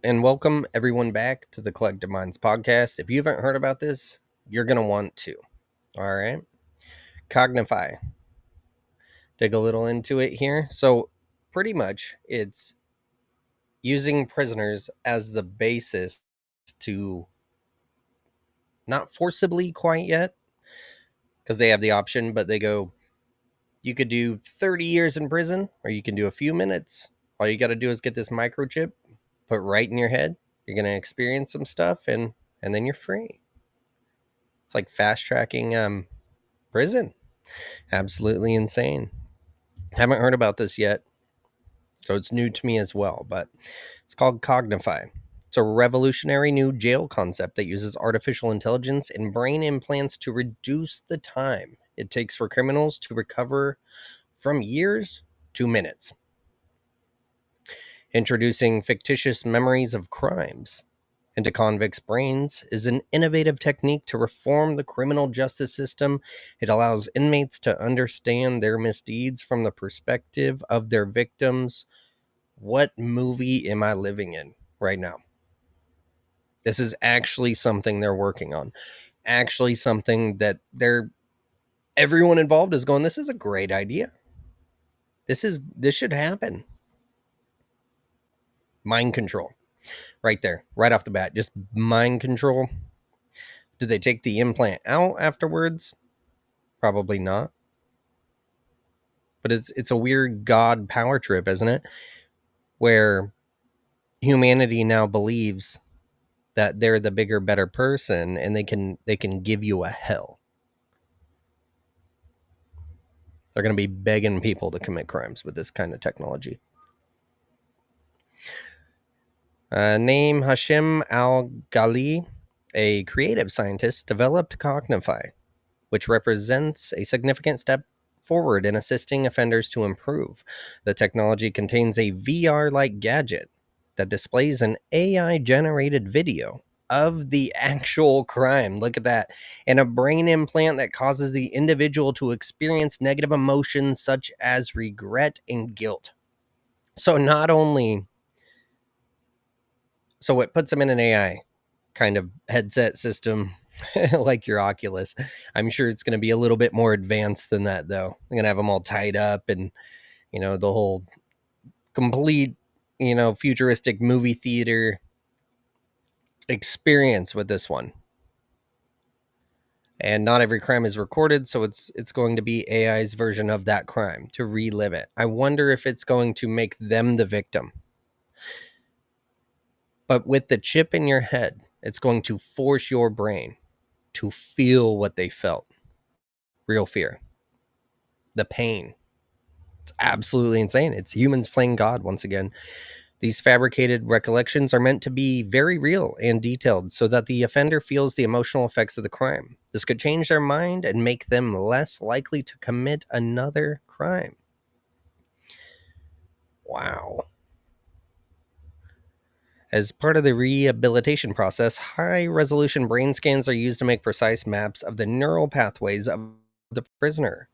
and welcome everyone back to the Collective Minds podcast. If you haven't heard about this, you're going to want to. All right. Cognify. Dig a little into it here. So, pretty much, it's using prisoners as the basis to not forcibly quite yet, because they have the option, but they go, you could do 30 years in prison, or you can do a few minutes. All you got to do is get this microchip put right in your head. You're going to experience some stuff, and then you're free. It's like fast tracking prison. Absolutely insane. Haven't heard about this yet, so it's new to me as well, but it's called Cognify. It's a revolutionary new jail concept that uses artificial intelligence and brain implants to reduce the time it takes for criminals to recover from years to minutes. Introducing fictitious memories of crimes into convicts' brains is an innovative technique to reform the criminal justice system. It allows inmates to understand their misdeeds from the perspective of their victims. What movie am I living in right now? This is actually something they're working on. Actually something that everyone involved is going, this is a great idea. This should happen. Mind control. Right there, right off the bat, just mind control. Did they take the implant out afterwards? Probably not. But it's a weird God power trip, isn't it? Where humanity now believes that they're the bigger, better person, and they can give you a hell. They're going to be begging people to commit crimes with this kind of technology. Name Hashim Al-Ghali, a creative scientist, developed Cognify, which represents a significant step forward in assisting offenders to improve. The technology contains a VR-like gadget that displays an AI-generated video of the actual crime. Look at that. And a brain implant that causes the individual to experience negative emotions such as regret and guilt. So it puts them in an AI kind of headset system like your Oculus. I'm sure it's going to be a little bit more advanced than that, though. I'm going to have them all tied up and, the whole complete, futuristic movie theater experience with this one. And not every crime is recorded, so it's going to be AI's version of that crime to relive it. I wonder if it's going to make them the victim. But with the chip in your head, it's going to force your brain to feel what they felt. Real fear. The pain. It's absolutely insane. It's humans playing God once again. These fabricated recollections are meant to be very real and detailed so that the offender feels the emotional effects of the crime. This could change their mind and make them less likely to commit another crime. Wow. As part of the rehabilitation process, high-resolution brain scans are used to make precise maps of the neural pathways of the prisoner.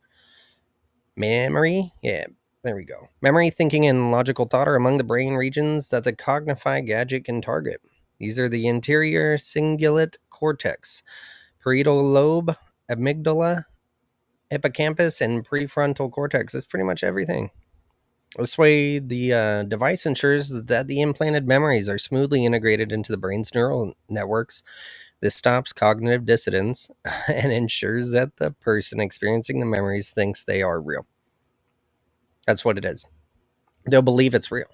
Memory? Yeah, there we go. Memory, thinking, and logical thought are among the brain regions that the Cognify gadget can target. These are the anterior cingulate cortex, parietal lobe, amygdala, hippocampus, and prefrontal cortex. It's pretty much everything. This way, the device ensures that the implanted memories are smoothly integrated into the brain's neural networks. This stops cognitive dissonance and ensures that the person experiencing the memories thinks they are real. That's what it is. They'll believe it's real.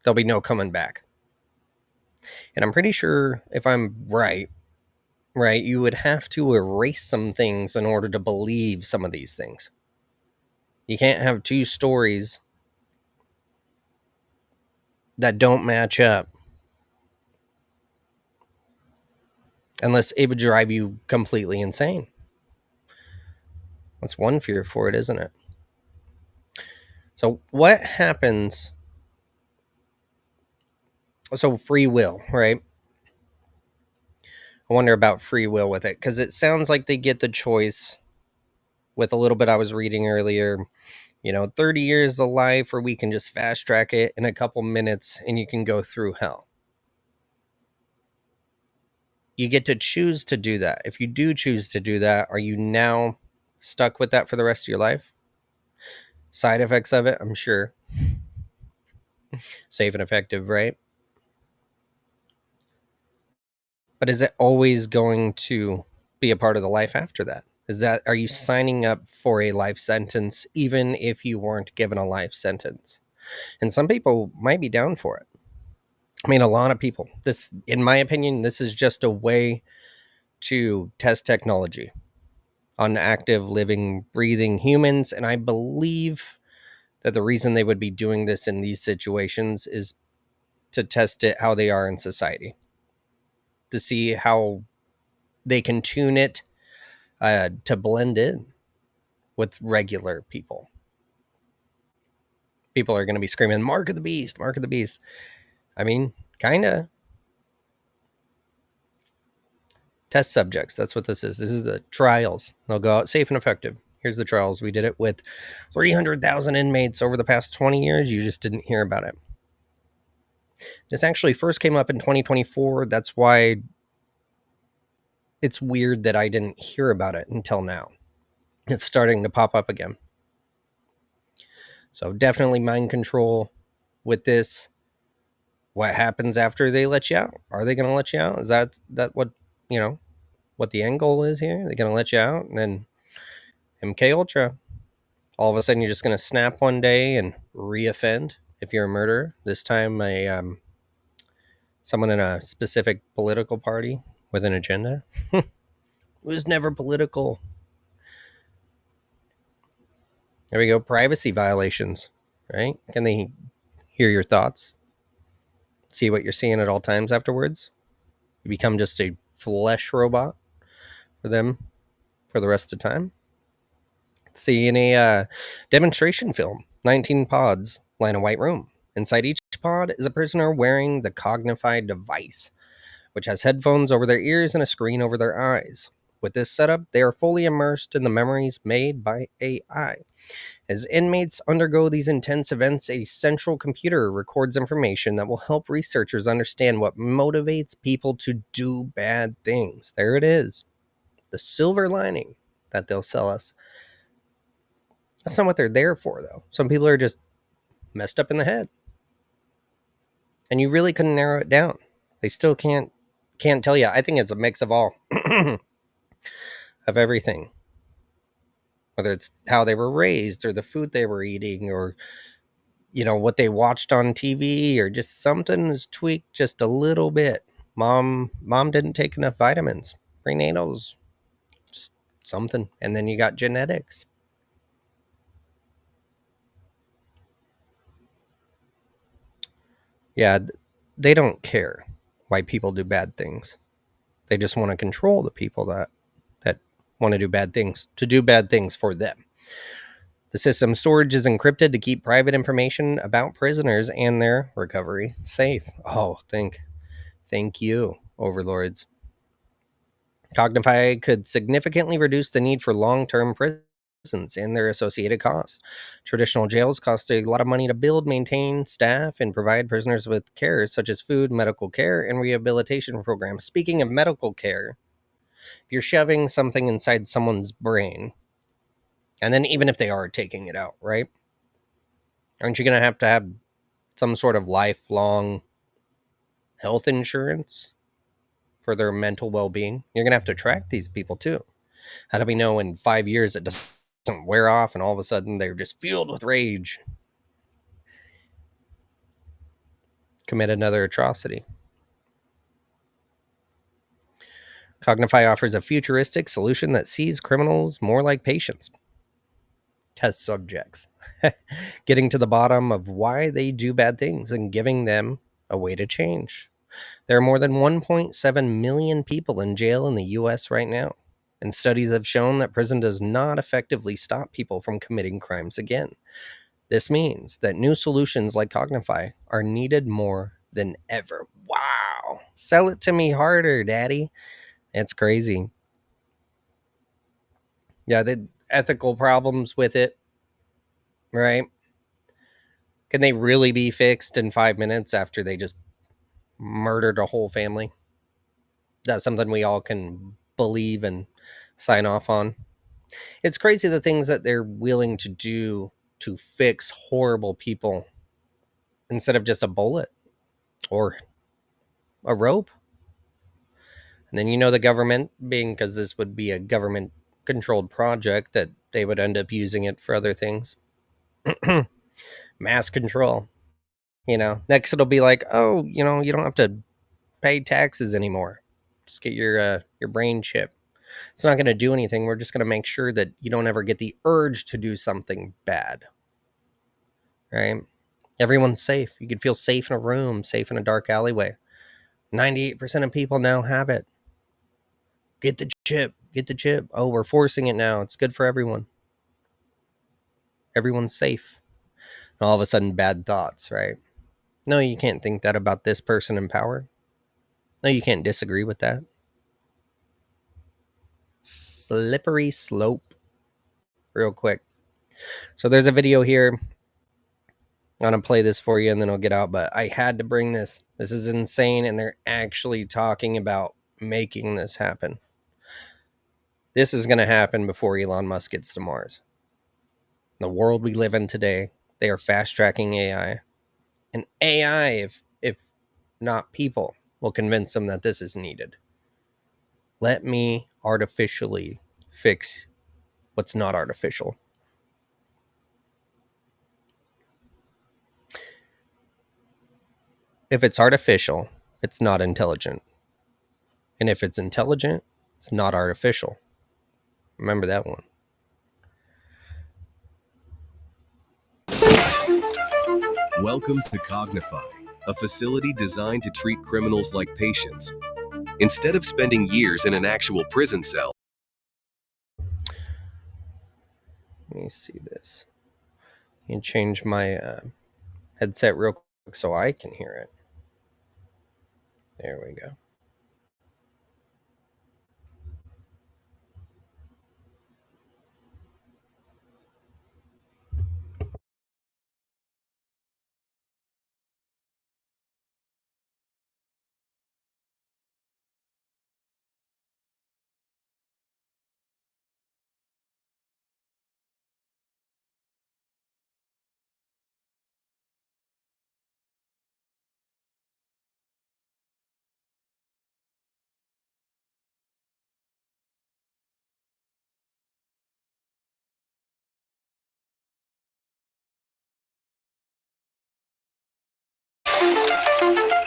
There'll be no coming back. And I'm pretty sure, if I'm right, you would have to erase some things in order to believe some of these things. You can't have two stories that don't match up unless it would drive you completely insane. That's one fear for it, isn't it? So what happens? So free will, right? I wonder about free will with it, because it sounds like they get the choice with a little bit I was reading earlier. 30 years of life, or we can just fast track it in a couple minutes and you can go through hell. you get to choose to do that. If you do choose to do that, are you now stuck with that for the rest of your life? Side effects of it, I'm sure. Safe and effective, right? But is it always going to be a part of the life after that? Are you signing up for a life sentence even if you weren't given a life sentence? And some people might be down for it. I mean, a lot of people. This, in my opinion, this is just a way to test technology on active, living, breathing humans. And I believe that the reason they would be doing this in these situations is to test it how they are in society, to see how they can tune it to blend in with regular people. People are going to be screaming, "Mark of the beast, mark of the beast." I mean, kind of. Test subjects. That's what this is. This is the trials. They'll go out safe and effective. Here's the trials. We did it with 300,000 inmates over the past 20 years. You just didn't hear about it. This actually first came up in 2024. That's why it's weird that I didn't hear about it until now. It's starting to pop up again. So definitely mind control with this. What happens after they let you out? Are they going to let you out? Is that what, what the end goal is here? They're going to let you out, and then MK Ultra. All of a sudden, you're just going to snap one day and reoffend if you're a murderer. This time, someone in a specific political party with an agenda. It was never political. There we go. Privacy violations, right? Can they hear your thoughts? See what you're seeing at all times afterwards? You become just a flesh robot for them for the rest of the time. See, in a demonstration film, 19 pods line a white room. Inside each pod is a prisoner wearing the Cognify device, which has headphones over their ears and a screen over their eyes. With this setup, they are fully immersed in the memories made by AI. As inmates undergo these intense events, a central computer records information that will help researchers understand what motivates people to do bad things. There it is. The silver lining that they'll sell us. That's not what they're there for, though. Some people are just messed up in the head. And you really couldn't narrow it down. They still can't tell you. I think it's a mix of all of everything. Whether it's how they were raised or the food they were eating or what they watched on TV or just something was tweaked just a little bit. Mom didn't take enough vitamins. Prenatals, just something. And then you got genetics. Yeah, they don't care why people do bad things. They just want to control the people that want to do bad things for them. The system's storage is encrypted to keep private information about prisoners and their recovery safe. Oh, thank you, overlords. Cognify could significantly reduce the need for long-term prisons and their associated costs. Traditional jails cost a lot of money to build, maintain, staff, and provide prisoners with care such as food, medical care, and rehabilitation programs. Speaking of medical care, if you're shoving something inside someone's brain, and then even if they are taking it out, right? Aren't you going to have some sort of lifelong health insurance for their mental well-being? You're going to have to track these people too. How do we know in 5 years it doesn't wear off and all of a sudden they're just fueled with rage, commit another atrocity? Cognify offers a futuristic solution that sees criminals more like patients, test subjects, getting to the bottom of why they do bad things and giving them a way to change. There are more than 1.7 million people in jail in the US right now, and studies have shown that prison does not effectively stop people from committing crimes again. This means that new solutions like Cognify are needed more than ever. Wow. Sell it to me harder, daddy. It's crazy. Yeah, the ethical problems with it, right? Can they really be fixed in 5 minutes after they just murdered a whole family? That's something we all can believe and sign off on. It's crazy the things that they're willing to do to fix horrible people instead of just a bullet or a rope. And then, the government, being because this would be a government controlled project, that they would end up using it for other things. Mass control. Next it'll be like, oh, you don't have to pay taxes anymore. Just get your brain chip. It's not going to do anything. We're just going to make sure that you don't ever get the urge to do something bad. Right? Everyone's safe. You can feel safe in a room, safe in a dark alleyway. 98% of people now have it. Get the chip. Get the chip. Oh, we're forcing it now. It's good for everyone. Everyone's safe. And all of a sudden, bad thoughts, right? No, you can't think that about this person in power. No, you can't disagree with that. Slippery slope. Real quick. So there's a video here. I'm going to play this for you and then I'll get out. But I had to bring this. This is insane. And they're actually talking about making this happen. This is going to happen before Elon Musk gets to Mars. In the world we live in today, they are fast tracking AI. And AI, if not people, will convince them that this is needed. Let me artificially fix what's not artificial. If it's artificial, it's not intelligent. And if it's intelligent, it's not artificial. Remember that one. Welcome to Cognify, a facility designed to treat criminals like patients. Instead of spending years in an actual prison cell. Let me see this. I can change my headset real quick so I can hear it. There we go.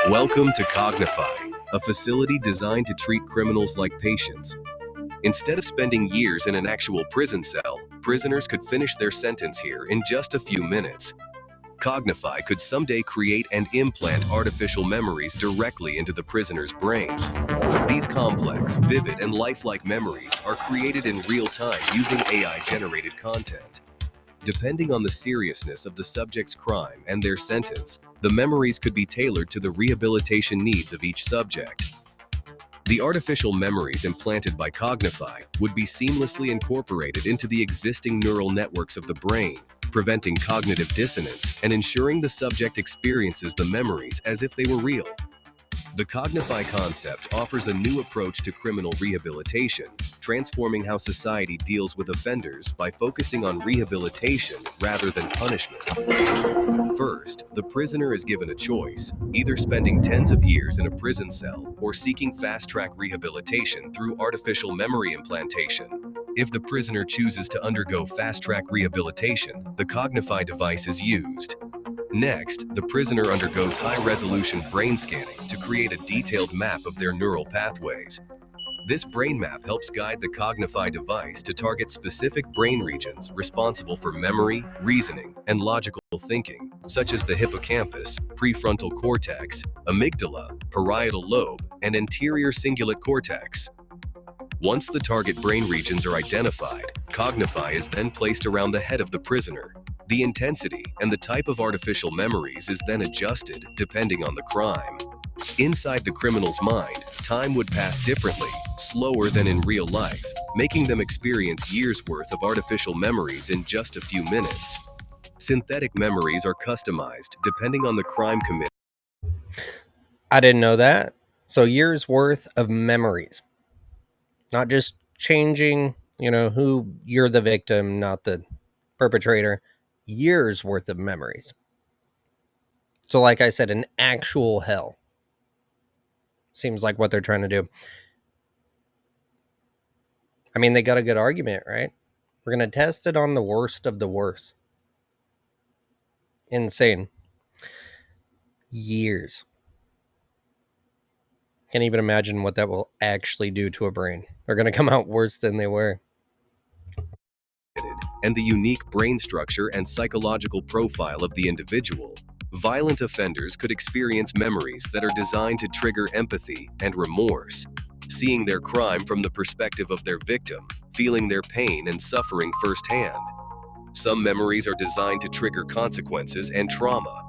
Welcome to Cognify, a facility designed to treat criminals like patients. Instead of spending years in an actual prison cell, prisoners could finish their sentence here in just a few minutes. Cognify could someday create and implant artificial memories directly into the prisoner's brain. These complex, vivid, and lifelike memories are created in real time using AI-generated content. Depending on the seriousness of the subject's crime and their sentence, the memories could be tailored to the rehabilitation needs of each subject. The artificial memories implanted by Cognify would be seamlessly incorporated into the existing neural networks of the brain, preventing cognitive dissonance and ensuring the subject experiences the memories as if they were real. The Cognify concept offers a new approach to criminal rehabilitation, transforming how society deals with offenders by focusing on rehabilitation rather than punishment. First, the prisoner is given a choice, either spending tens of years in a prison cell or seeking fast-track rehabilitation through artificial memory implantation. If the prisoner chooses to undergo fast-track rehabilitation, the Cognify device is used. Next, the prisoner undergoes high-resolution brain scanning to create a detailed map of their neural pathways. This brain map helps guide the Cognify device to target specific brain regions responsible for memory, reasoning, and logical thinking, such as the hippocampus, prefrontal cortex, amygdala, parietal lobe, and anterior cingulate cortex. Once the target brain regions are identified, Cognify is then placed around the head of the prisoner. The intensity and the type of artificial memories is then adjusted depending on the crime. Inside the criminal's mind, time would pass differently, slower than in real life, making them experience years' worth of artificial memories in just a few minutes. Synthetic memories are customized depending on the crime committed. I didn't know that. So years worth of memories, not just changing, who you're the victim, not the perpetrator, years worth of memories. So, like I said, an actual hell seems like what they're trying to do. I mean, they got a good argument, right? We're going to test it on the worst of the worst. Insane. Years. Can't even imagine what that will actually do to a brain. They're going to come out worse than they were. And the unique brain structure and psychological profile of the individual, violent offenders could experience memories that are designed to trigger empathy and remorse, seeing their crime from the perspective of their victim, feeling their pain and suffering firsthand. Some memories are designed to trigger consequences and trauma.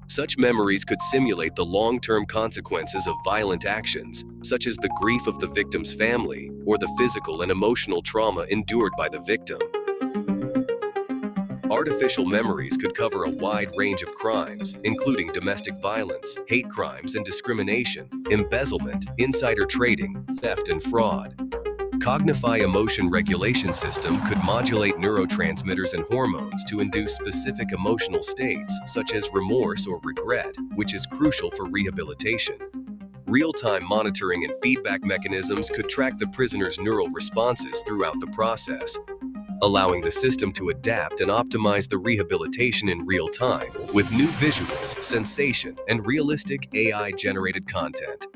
Such memories could simulate the long-term consequences of violent actions, such as the grief of the victim's family or the physical and emotional trauma endured by the victim. Artificial memories could cover a wide range of crimes, including domestic violence, hate crimes and discrimination, embezzlement, insider trading, theft and fraud. Cognify emotion regulation system could modulate neurotransmitters and hormones to induce specific emotional states, such as remorse or regret, which is crucial for rehabilitation. Real-time monitoring and feedback mechanisms could track the prisoner's neural responses throughout the process, allowing the system to adapt and optimize the rehabilitation in real time with new visuals, sensation, and realistic AI-generated content.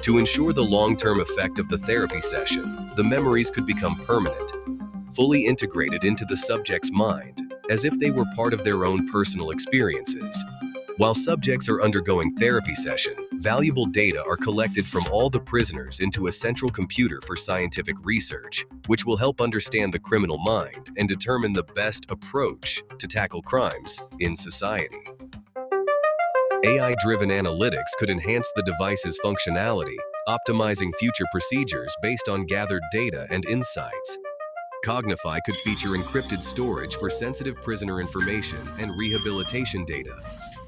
To ensure the long-term effect of the therapy session, the memories could become permanent, fully integrated into the subject's mind, as if they were part of their own personal experiences. While subjects are undergoing therapy session, valuable data are collected from all the prisoners into a central computer for scientific research, which will help understand the criminal mind and determine the best approach to tackle crimes in society. AI-driven analytics could enhance the device's functionality, optimizing future procedures based on gathered data and insights. Cognify could feature encrypted storage for sensitive prisoner information and rehabilitation data.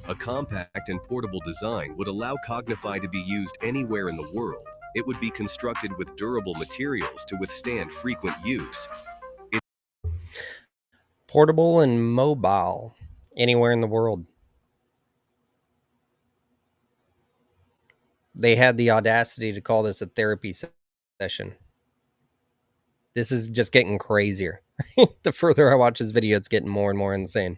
A compact and portable design would allow Cognify to be used anywhere in the world. It would be constructed with durable materials to withstand frequent use. Portable and mobile, anywhere in the world. They had the audacity to call this a therapy session. This is just getting crazier. The further I watch this video, it's getting more and more insane.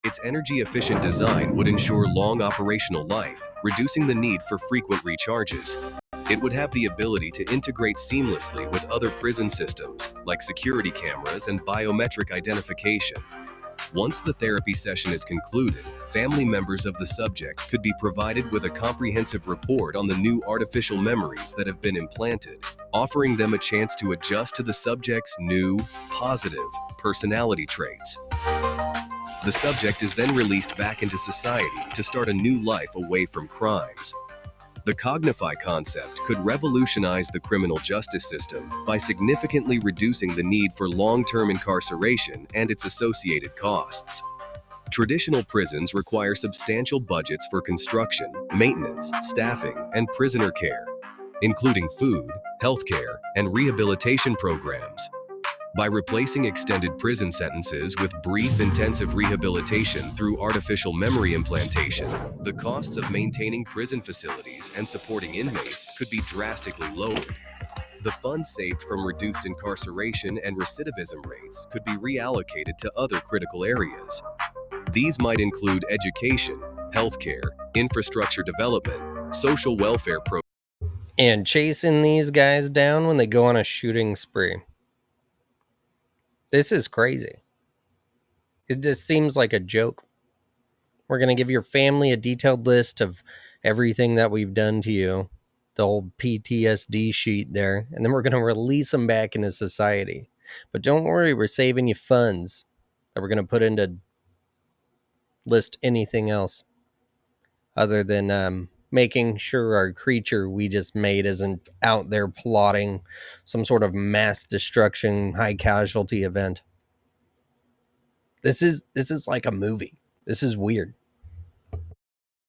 Its energy-efficient design would ensure long operational life, reducing the need for frequent recharges. It would have the ability to integrate seamlessly with other prison systems, like security cameras and biometric identification. Once the therapy session is concluded, family members of the subject could be provided with a comprehensive report on the new artificial memories that have been implanted, offering them a chance to adjust to the subject's new, positive personality traits. The subject is then released back into society to start a new life away from crimes. The Cognify concept could revolutionize the criminal justice system by significantly reducing the need for long-term incarceration and its associated costs. Traditional prisons require substantial budgets for construction, maintenance, staffing, and prisoner care, including food, healthcare, and rehabilitation programs. By replacing extended prison sentences with brief, intensive rehabilitation through artificial memory implantation, the costs of maintaining prison facilities and supporting inmates could be drastically lowered. The funds saved from reduced incarceration and recidivism rates could be reallocated to other critical areas. These might include education, healthcare, infrastructure development, social welfare programs, And chasing these guys down when they go on a shooting spree. This is crazy. It just seems like a joke. We're going to give your family a detailed list of everything that we've done to you, the old PTSD sheet there, and then we're going to release them back into society. But don't worry, we're saving you funds that we're going to put into list anything else other than making sure our creature we just made isn't out there plotting some sort of mass destruction, high casualty event. This is like a movie. This is weird.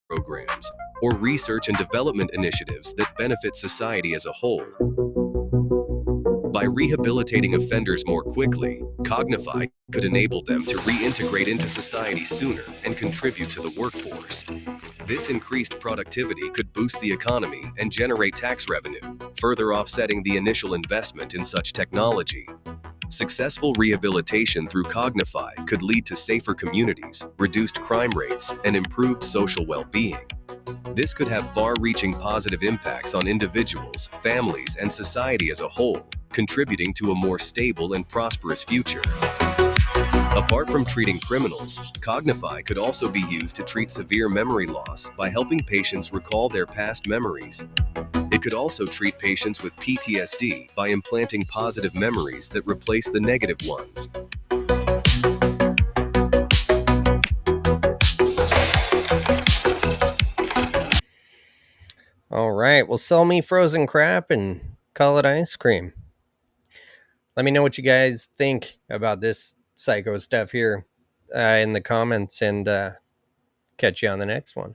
programs. or research and development initiatives that benefit society as a whole. By rehabilitating offenders more quickly, Cognify could enable them to reintegrate into society sooner and contribute to the workforce. This increased productivity could boost the economy and generate tax revenue, further offsetting the initial investment in such technology. Successful rehabilitation through Cognify could lead to safer communities, reduced crime rates, and improved social well-being. This could have far-reaching positive impacts on individuals, families, and society as a whole, contributing to a more stable and prosperous future. Apart from treating criminals, Cognify could also be used to treat severe memory loss by helping patients recall their past memories. It could also treat patients with PTSD by implanting positive memories that replace the negative ones. All right. Well, sell me frozen crap and call it ice cream. Let me know what you guys think about this psycho stuff here in the comments, and catch you on the next one.